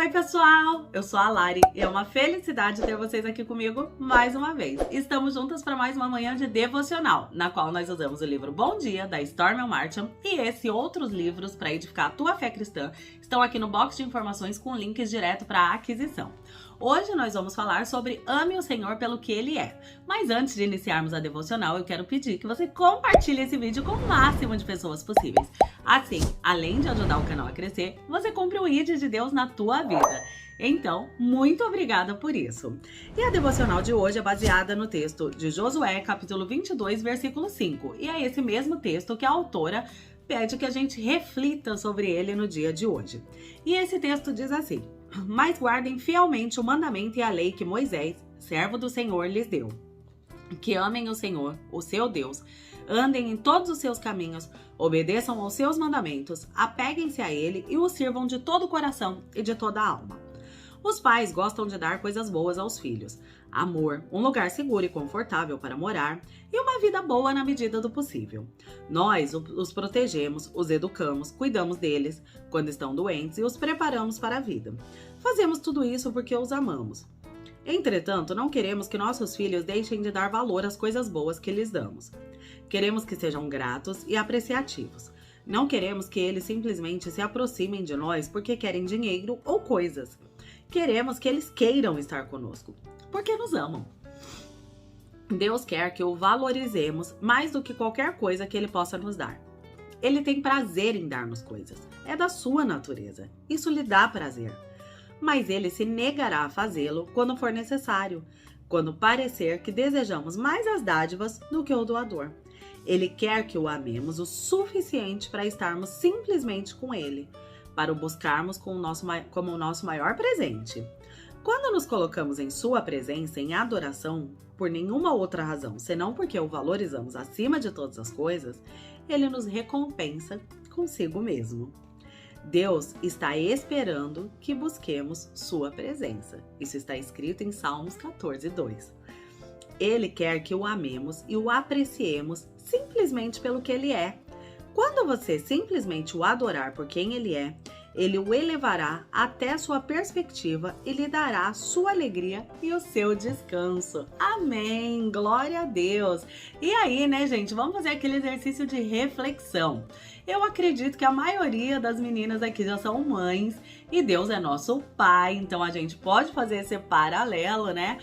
Oi pessoal, eu sou a Lari e é uma felicidade ter vocês aqui comigo mais uma vez. Estamos juntas para mais uma manhã de devocional, na qual nós usamos o livro Bom Dia, da Stormy Marcham, e esse e outros livros para edificar a tua fé cristã estão aqui no box de informações com links direto para a aquisição. Hoje nós vamos falar sobre ame o Senhor pelo que Ele é. Mas antes de iniciarmos a devocional, eu quero pedir que você compartilhe esse vídeo com o máximo de pessoas possíveis. Assim, além de ajudar o canal a crescer, você cumpre o ID de Deus na tua vida. Então, muito obrigada por isso. E a devocional de hoje é baseada no texto de Josué, capítulo 22, versículo 5. E é esse mesmo texto que a autora pede que a gente reflita sobre ele no dia de hoje. E esse texto diz assim: mas guardem fielmente o mandamento e a lei que Moisés, servo do Senhor, lhes deu. Que amem o Senhor, o seu Deus, andem em todos os seus caminhos, obedeçam aos seus mandamentos, apeguem-se a ele e o sirvam de todo o coração e de toda a alma. Os pais gostam de dar coisas boas aos filhos: amor, um lugar seguro e confortável para morar e uma vida boa na medida do possível. Nós os protegemos, os educamos, cuidamos deles quando estão doentes e os preparamos para a vida. Fazemos tudo isso porque os amamos. Entretanto, não queremos que nossos filhos deixem de dar valor às coisas boas que lhes damos. Queremos que sejam gratos e apreciativos. Não queremos que eles simplesmente se aproximem de nós porque querem dinheiro ou coisas. Queremos que eles queiram estar conosco, porque nos amam. Deus quer que o valorizemos mais do que qualquer coisa que Ele possa nos dar. Ele tem prazer em dar-nos coisas. É da sua natureza. Isso lhe dá prazer. Mas Ele se negará a fazê-lo quando for necessário, quando parecer que desejamos mais as dádivas do que o doador. Ele quer que o amemos o suficiente para estarmos simplesmente com Ele, para o buscarmos como o nosso maior presente. Quando nos colocamos em sua presença em adoração, por nenhuma outra razão, senão porque o valorizamos acima de todas as coisas, Ele nos recompensa consigo mesmo. Deus está esperando que busquemos sua presença. Isso está escrito em Salmos 14:2. Ele quer que o amemos e o apreciemos simplesmente pelo que Ele é. Quando você simplesmente o adorar por quem Ele é, Ele o elevará até a sua perspectiva e lhe dará a sua alegria e o seu descanso. Amém! Glória a Deus! E aí, né, gente, vamos fazer aquele exercício de reflexão. Eu acredito que a maioria das meninas aqui já são mães e Deus é nosso pai, então a gente pode fazer esse paralelo, né?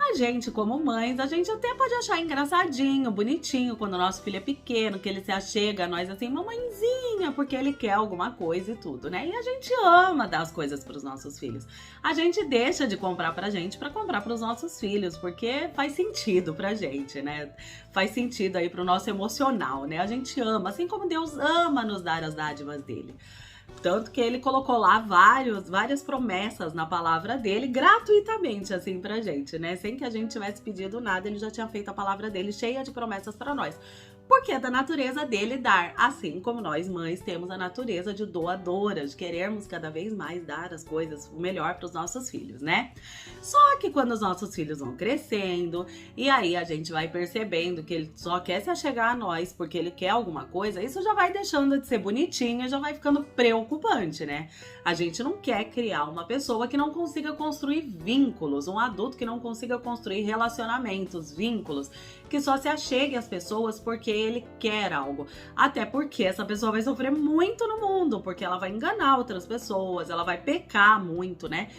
A gente, como mães, a gente até pode achar engraçadinho, bonitinho, quando o nosso filho é pequeno, que ele se achega a nós assim, mamãezinha, porque ele quer alguma coisa e tudo, né? E a gente ama dar as coisas para os nossos filhos. A gente deixa de comprar pra gente para comprar para os nossos filhos, porque faz sentido pra gente, né? Faz sentido aí pro nosso emocional, né? A gente ama, assim como Deus ama nos dar as dádivas dele. Tanto que Ele colocou lá várias promessas na palavra dele, gratuitamente, assim, pra gente, né? Sem que a gente tivesse pedido nada, Ele já tinha feito a palavra dele cheia de promessas pra nós. Porque é da natureza dele dar, assim como nós mães temos a natureza de doadoras, de querermos cada vez mais dar as coisas, o melhor para os nossos filhos, né? Só que quando os nossos filhos vão crescendo, e aí a gente vai percebendo que ele só quer se achegar a nós porque ele quer alguma coisa, isso já vai deixando de ser bonitinho e já vai ficando preocupante, né? A gente não quer criar uma pessoa que não consiga construir vínculos, um adulto que não consiga construir relacionamentos, vínculos, que só se achegue às pessoas porque ele quer algo. Até porque essa pessoa vai sofrer muito no mundo, porque ela vai enganar outras pessoas, ela vai pecar muito, né?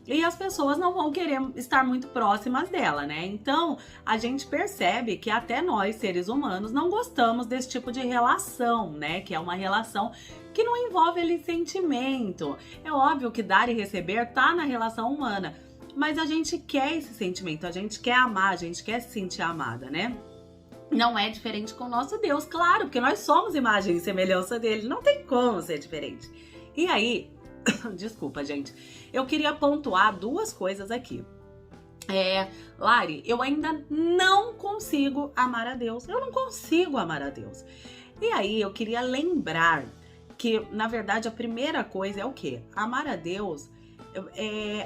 E as pessoas não vão querer estar muito próximas dela, né? Então, a gente percebe que até nós, seres humanos, não gostamos desse tipo de relação, né? Que é uma relação que não envolve ali sentimento. É óbvio que dar e receber tá na relação humana, mas a gente quer esse sentimento, a gente quer amar, a gente quer se sentir amada, né? Não é diferente com o nosso Deus, claro, porque nós somos imagem e semelhança dele, não tem como ser diferente. E aí, desculpa, gente, eu queria pontuar duas coisas aqui. Lari, eu ainda não consigo amar a Deus, eu não consigo amar a Deus. E aí, eu queria lembrar que, na verdade, a primeira coisa é o quê? Amar a Deus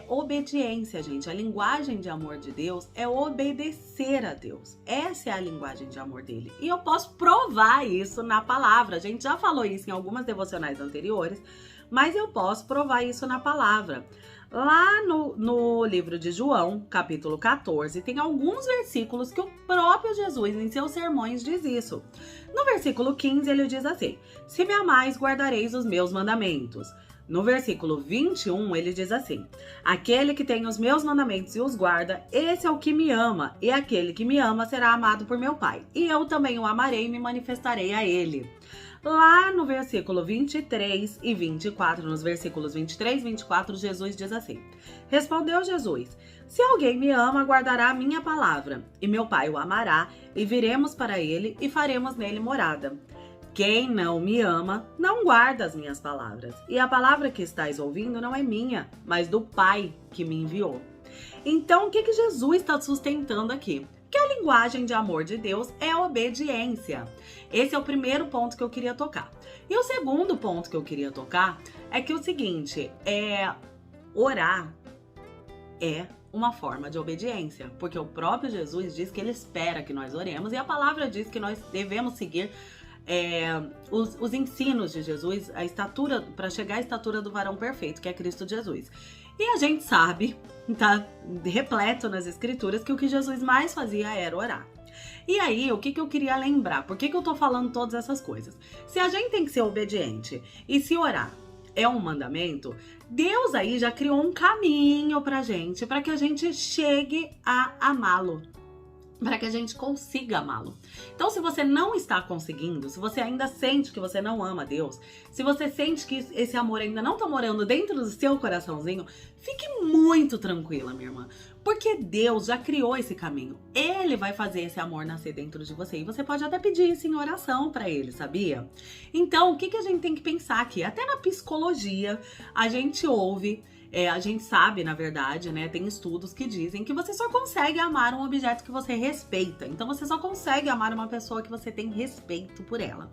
obediência, gente. A linguagem de amor de Deus é obedecer a Deus. Essa é a linguagem de amor dele. E eu posso provar isso na palavra. A gente já falou isso em algumas devocionais anteriores, mas eu posso provar isso na palavra. Lá no livro de João, capítulo 14, tem alguns versículos que o próprio Jesus, em seus sermões, diz isso. No versículo 15, ele diz assim: se me amais, guardareis os meus mandamentos. No versículo 21, ele diz assim: aquele que tem os meus mandamentos e os guarda, esse é o que me ama, e aquele que me ama será amado por meu Pai. E eu também o amarei e me manifestarei a ele. Lá no versículo 23 e 24, nos versículos 23 e 24, Jesus diz assim: respondeu Jesus: se alguém me ama, guardará a minha palavra, e meu Pai o amará, e viremos para ele e faremos nele morada. Quem não me ama, não guarda as minhas palavras, e a palavra que estáis ouvindo não é minha, mas do Pai que me enviou. Então, o que Jesus está sustentando aqui? Que a linguagem de amor de Deus é a obediência. Esse é o primeiro ponto que eu queria tocar. E o segundo ponto que eu queria tocar é que o seguinte, orar é uma forma de obediência, porque o próprio Jesus diz que ele espera que nós oremos, e a palavra diz que nós devemos seguir os ensinos de Jesus, a estatura, para chegar à estatura do varão perfeito, que é Cristo Jesus. E a gente sabe, tá repleto nas escrituras, que o que Jesus mais fazia era orar. E aí, o que eu queria lembrar? Por que eu tô falando todas essas coisas? Se a gente tem que ser obediente e se orar é um mandamento, Deus aí já criou um caminho pra gente, para que a gente chegue a amá-lo, para que a gente consiga amá-lo. Então, se você não está conseguindo, se você ainda sente que você não ama Deus, se você sente que esse amor ainda não está morando dentro do seu coraçãozinho, fique muito tranquila, minha irmã, porque Deus já criou esse caminho. Ele vai fazer esse amor nascer dentro de você, e você pode até pedir isso em oração para ele, sabia? Então, o que a gente tem que pensar aqui? Até na psicologia, a gente ouve, a gente sabe, na verdade, né? Tem estudos que dizem que você só consegue amar um objeto que você respeita. Então, você só consegue amar uma pessoa que você tem respeito por ela.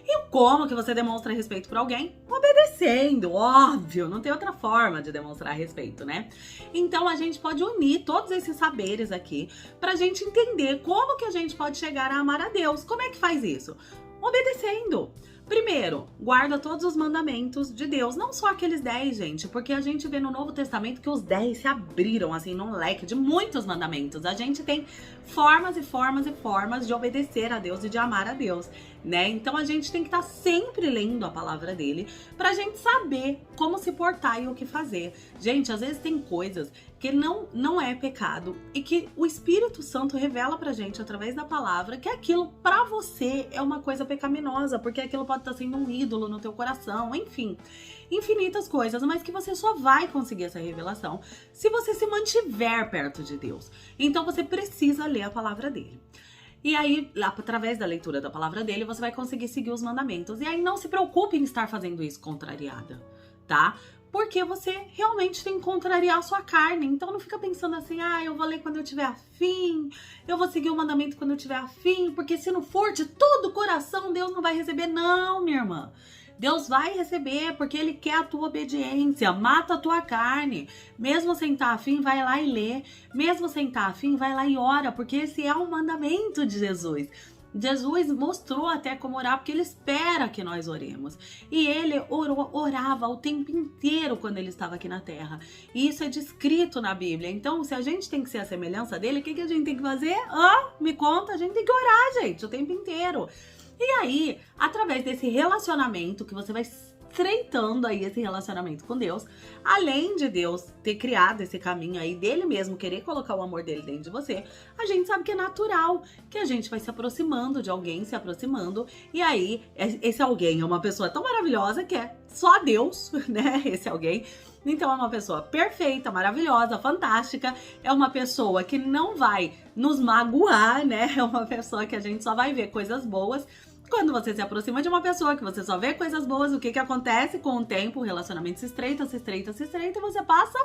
E como que você demonstra respeito por alguém? Obedecendo, óbvio. Não tem outra forma de demonstrar respeito, né? Então, a gente pode unir todos esses saberes aqui pra gente entender como que a gente pode chegar a amar a Deus. Como é que faz isso? Obedecendo. Primeiro, guarda todos os mandamentos de Deus, não só aqueles 10, gente, porque a gente vê no Novo Testamento que os 10 se abriram, assim, num leque de muitos mandamentos. A gente tem formas e formas e formas de obedecer a Deus e de amar a Deus, né? Então a gente tem que estar sempre lendo a palavra dele pra gente saber como se portar e o que fazer. Gente, às vezes tem coisas que não é pecado e que o Espírito Santo revela pra gente através da palavra que aquilo pra você é uma coisa pecaminosa, porque aquilo pode estar sendo um ídolo no teu coração, enfim, infinitas coisas, mas que você só vai conseguir essa revelação se você se mantiver perto de Deus. Então você precisa ler a palavra dele. E aí, através da leitura da palavra dele, você vai conseguir seguir os mandamentos. E aí não se preocupe em estar fazendo isso contrariada, tá? Porque você realmente tem que contrariar a sua carne. Então não fica pensando assim, eu vou ler quando eu tiver afim, eu vou seguir o mandamento quando eu tiver afim, porque se não for de todo o coração, Deus não vai receber. Não, minha irmã. Deus vai receber, porque Ele quer a tua obediência. Mata a tua carne. Mesmo sem estar afim, vai lá e lê. Mesmo sem estar afim, vai lá e ora, porque esse é um mandamento de Jesus. Jesus mostrou até como orar, porque ele espera que nós oremos. E ele orava o tempo inteiro quando ele estava aqui na terra. E isso é descrito na Bíblia. Então, se a gente tem que ser a semelhança dele, o que a gente tem que fazer? Me conta, a gente tem que orar, gente, o tempo inteiro. E aí, através desse relacionamento que você vai estreitando aí esse relacionamento com Deus, além de Deus ter criado esse caminho aí dele mesmo querer colocar o amor dele dentro de você, a gente sabe que é natural que a gente vai se aproximando de alguém, se aproximando, e aí esse alguém é uma pessoa tão maravilhosa que é só Deus, né? Esse alguém. Então é uma pessoa perfeita, maravilhosa, fantástica, é uma pessoa que não vai nos magoar, né? É uma pessoa que a gente só vai ver coisas boas. Quando você se aproxima de uma pessoa que você só vê coisas boas, o que acontece com o tempo? O relacionamento se estreita, se estreita, se estreita, e você passa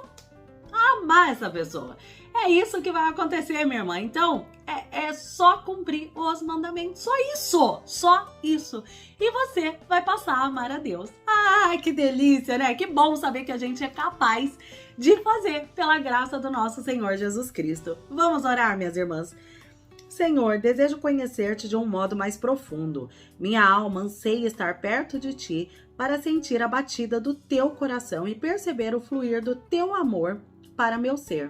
a amar essa pessoa. É isso que vai acontecer, minha irmã. Então, é só cumprir os mandamentos. Só isso. E você vai passar a amar a Deus. Ai, que delícia, né? Que bom saber que a gente é capaz de fazer pela graça do nosso Senhor Jesus Cristo. Vamos orar, minhas irmãs? Senhor, desejo conhecer-te de um modo mais profundo. Minha alma anseia estar perto de ti para sentir a batida do teu coração e perceber o fluir do teu amor para meu ser.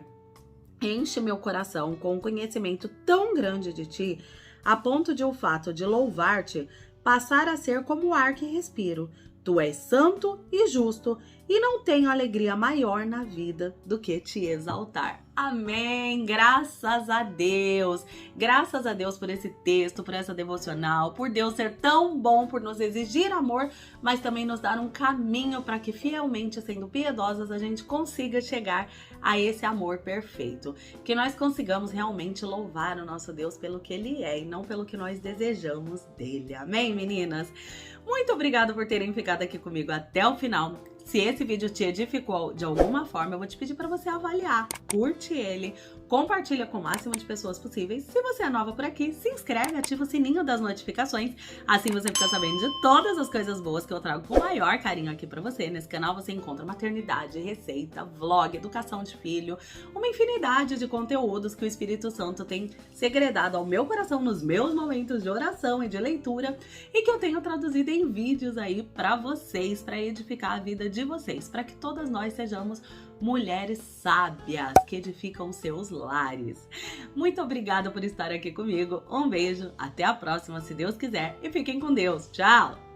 Enche meu coração com um conhecimento tão grande de ti, a ponto de o fato de louvar-te passar a ser como o ar que respiro. Tu és santo e justo, e não tenho alegria maior na vida do que te exaltar. Amém! Graças a Deus! Graças a Deus por esse texto, por essa devocional, por Deus ser tão bom, por nos exigir amor, mas também nos dar um caminho para que fielmente, sendo piedosas, a gente consiga chegar a esse amor perfeito. Que nós consigamos realmente louvar o nosso Deus pelo que Ele é e não pelo que nós desejamos dele. Amém, meninas? Muito obrigada por terem ficado aqui comigo até o final. Se esse vídeo te edificou de alguma forma, eu vou te pedir para você avaliar, curte ele, compartilha com o máximo de pessoas possíveis. Se você é nova por aqui, se inscreve, ativa o sininho das notificações, assim você fica sabendo de todas as coisas boas que eu trago com o maior carinho aqui para você. Nesse canal você encontra maternidade, receita, vlog, educação de filho, uma infinidade de conteúdos que o Espírito Santo tem segredado ao meu coração nos meus momentos de oração e de leitura e que eu tenho traduzido em vídeos aí para vocês, para edificar a vida de vocês, para que todas nós sejamos mulheres sábias que edificam seus lares. Muito obrigada por estar aqui comigo. Um beijo, até a próxima, se Deus quiser, e fiquem com Deus. Tchau!